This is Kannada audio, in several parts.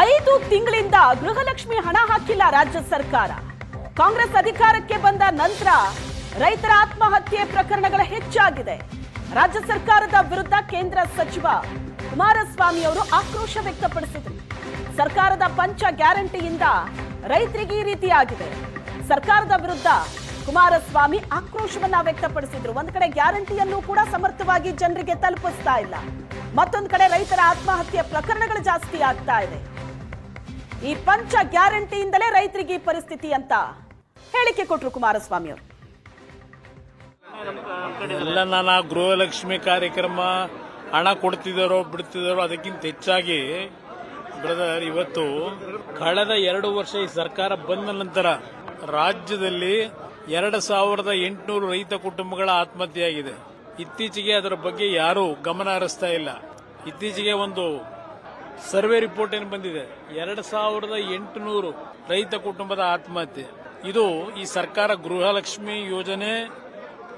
5 ತಿಂಗಳಿಂದ ಗೃಹಲಕ್ಷ್ಮಿ ಹಣ ಹಾಕಿಲ್ಲ ರಾಜ್ಯ ಸರ್ಕಾರ. ಕಾಂಗ್ರೆಸ್ ಅಧಿಕಾರಕ್ಕೆ ಬಂದ ನಂತರ ರೈತರ ಆತ್ಮಹತ್ಯೆ ಪ್ರಕರಣಗಳ ಹೆಚ್ಚಾಗಿದೆ. ರಾಜ್ಯ ಸರ್ಕಾರದ ವಿರುದ್ಧ ಕೇಂದ್ರ ಸಚಿವ ಕುಮಾರಸ್ವಾಮಿ ಅವರು ಆಕ್ರೋಶ ವ್ಯಕ್ತಪಡಿಸಿದರು. ಸರ್ಕಾರದ ಪಂಚ ಗ್ಯಾರಂಟಿಯಿಂದ ರೈತರಿಗೆ ಈ ರೀತಿಯಾಗಿದೆ. ಸರ್ಕಾರದ ವಿರುದ್ಧ ಕುಮಾರಸ್ವಾಮಿ ಆಕ್ರೋಶವನ್ನ ವ್ಯಕ್ತಪಡಿಸಿದ್ರು. ಒಂದ್ ಕಡೆ ಗ್ಯಾರಂಟಿಯನ್ನು ಕೂಡ ಸಮರ್ಥವಾಗಿ ಜನರಿಗೆ ತಲುಪಿಸ್ತಾ ಇಲ್ಲ, ಮತ್ತೊಂದು ಕಡೆ ರೈತರ ಆತ್ಮಹತ್ಯೆ ಪ್ರಕರಣಗಳು ಜಾಸ್ತಿ ಆಗ್ತಾ ಇದೆ. ಈ ಪಂಚ ಗ್ಯಾರಂಟಿಯಿಂದಲೇ ರೈತರಿಗೆ ಈ ಪರಿಸ್ಥಿತಿ ಅಂತ ಹೇಳಿಕೆ ಕೊಟ್ಟರು ಕುಮಾರಸ್ವಾಮಿ ಅವರು. ಎಲ್ಲ ನಾನು ಗೃಹಲಕ್ಷ್ಮಿ ಕಾರ್ಯಕ್ರಮ ಹಣ ಕೊಡ್ತಿದ್ದಾರೋ ಬಿಡ್ತಿದ್ದಾರೋ ಅದಕ್ಕಿಂತ ಹೆಚ್ಚಾಗಿ ಬ್ರದರ್, ಇವತ್ತು ಕಳೆದ 2 ವರ್ಷ ಈ ಸರ್ಕಾರ ಬಂದ ನಂತರ ರಾಜ್ಯದಲ್ಲಿ 2800 ರೈತ ಕುಟುಂಬಗಳ ಆತ್ಮಹತ್ಯೆಯಾಗಿದೆ. ಇತ್ತೀಚೆಗೆ ಅದರ ಬಗ್ಗೆ ಯಾರೂ ಗಮನ ಹರಿಸ್ತಾ ಇಲ್ಲ. ಇತ್ತೀಚೆಗೆ ಒಂದು ಸರ್ವೆ ರಿಪೋರ್ಟ್ ಏನು ಬಂದಿದೆ, 2800 ರೈತ ಕುಟುಂಬದ ಆತ್ಮಹತ್ಯೆ. ಇದು ಈ ಸರ್ಕಾರ ಗೃಹಲಕ್ಷ್ಮಿ ಯೋಜನೆ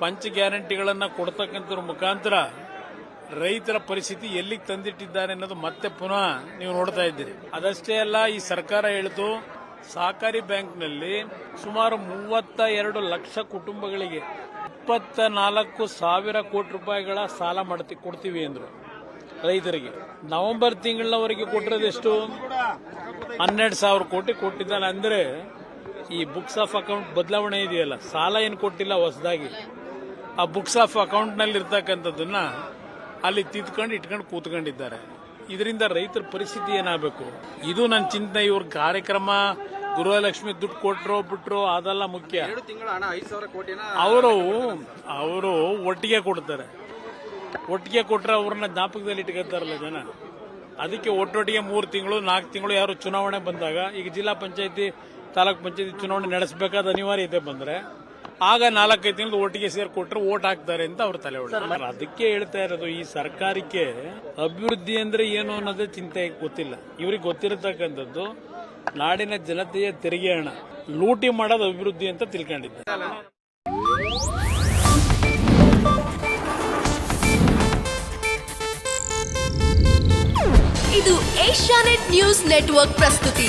ಪಂಚ ಗ್ಯಾರಂಟಿಗಳನ್ನು ಕೊಡ್ತಕ್ಕಂಥದ್ರ ಮುಖಾಂತರ ರೈತರ ಪರಿಸ್ಥಿತಿ ಎಲ್ಲಿಗೆ ತಂದಿಟ್ಟಿದ್ದಾರೆ ಅನ್ನೋದು ಮತ್ತೆ ಪುನಃ ನೀವು ನೋಡ್ತಾ ಇದ್ದೀರಿ. ಅದಷ್ಟೇ ಅಲ್ಲ, ಈ ಸರ್ಕಾರ ಹೇಳಿತು ಸಹಕಾರಿ ಬ್ಯಾಂಕ್ನಲ್ಲಿ ಸುಮಾರು 32 ಲಕ್ಷ ಕುಟುಂಬಗಳಿಗೆ 24,000 ಕೋಟಿ ರೂಪಾಯಿಗಳ ಸಾಲ ಕೊಡ್ತೀವಿ ಅಂದ್ರು ರೈತರಿಗೆ. ನವೆಂಬರ್ ತಿಂಗಳವರೆಗೆ ಕೊಟ್ಟಿರೋದೆಷ್ಟು? 12,000 ಕೋಟಿ ಕೊಟ್ಟಿದ್ದಾರೆ. ಅಂದ್ರೆ ಈ ಬುಕ್ಸ್ ಆಫ್ ಅಕೌಂಟ್ ಬದಲಾವಣೆ ಇದೆಯಲ್ಲ, ಸಾಲ ಏನು ಕೊಟ್ಟಿಲ್ಲ ಹೊಸದಾಗಿ, ಆ ಬುಕ್ಸ್ ಆಫ್ ಅಕೌಂಟ್ ನಲ್ಲಿ ಇರ್ತಕ್ಕಂಥದ್ದನ್ನ ಅಲ್ಲಿ ತಿದ್ಕೊಂಡು ಇಟ್ಕೊಂಡು ಕೂತ್ಕೊಂಡಿದ್ದಾರೆ. ಇದರಿಂದ ರೈತರ ಪರಿಸ್ಥಿತಿ ಏನಾಗಬೇಕು? ಇದು ನನ್ನ ಚಿಂತನೆ. ಇವ್ರ ಕಾರ್ಯಕ್ರಮ ಗೃಹಲಕ್ಷ್ಮಿ ದುಡ್ಡು ಕೊಟ್ರೋ ಬಿಟ್ರೋ ಅದೆಲ್ಲ ಮುಖ್ಯ. ಅವರು ಒಟ್ಟಿಗೆ ಕೊಡ್ತಾರೆ. ಒಟ್ಟಿಗೆ ಕೊಟ್ರೆ ಅವ್ರನ್ನ ಜ್ಞಾಪಕದಲ್ಲಿ ಇಟ್ಕೊತಾರಲ್ಲ ಜನ. ಅದಕ್ಕೆ ಒಟ್ಟೊಟ್ಟಿಗೆ 3 ತಿಂಗಳು 4 ತಿಂಗಳು ಯಾರು ಚುನಾವಣೆ ಬಂದಾಗ, ಈಗ ಜಿಲ್ಲಾ ಪಂಚಾಯತಿ ತಾಲೂಕ್ ಪಂಚಾಯತಿ ಚುನಾವಣೆ ನಡೆಸಬೇಕಾದ ಅನಿವಾರ್ಯತೆ ಬಂದ್ರೆ ಆಗ 4-5 ತಿಂಗಳು ಒಟ್ಟಿಗೆ ಸೇರಿ ಕೊಟ್ಟರೆ ಓಟ್ ಹಾಕ್ತಾರೆ ಅಂತ ಅವ್ರ ತಲೆ ಹೊಡೆದಾರೆ. ಅದಕ್ಕೆ ಹೇಳ್ತಾ ಇರೋದು, ಈ ಸರ್ಕಾರಕ್ಕೆ ಅಭಿವೃದ್ಧಿ ಅಂದ್ರೆ ಏನು ಅನ್ನೋದೇ ಚಿಂತೆ ಗೊತ್ತಿಲ್ಲ. ಇವ್ರಿಗೆ ಗೊತ್ತಿರತಕ್ಕಂಥದ್ದು ನಾಡಿನ ಜನತೆಯ ತೆರಿಗೆ ಹಣ ಲೂಟಿ ಮಾಡೋದು ಅಭಿವೃದ್ಧಿ ಅಂತ ತಿಳ್ಕೊಂಡಿದ್ದಾರೆ. ಇದು ಏಷ್ಯಾನೆಟ್ ನ್ಯೂಸ್ ನೆಟ್ವರ್ಕ್ ಪ್ರಸ್ತುತಿ.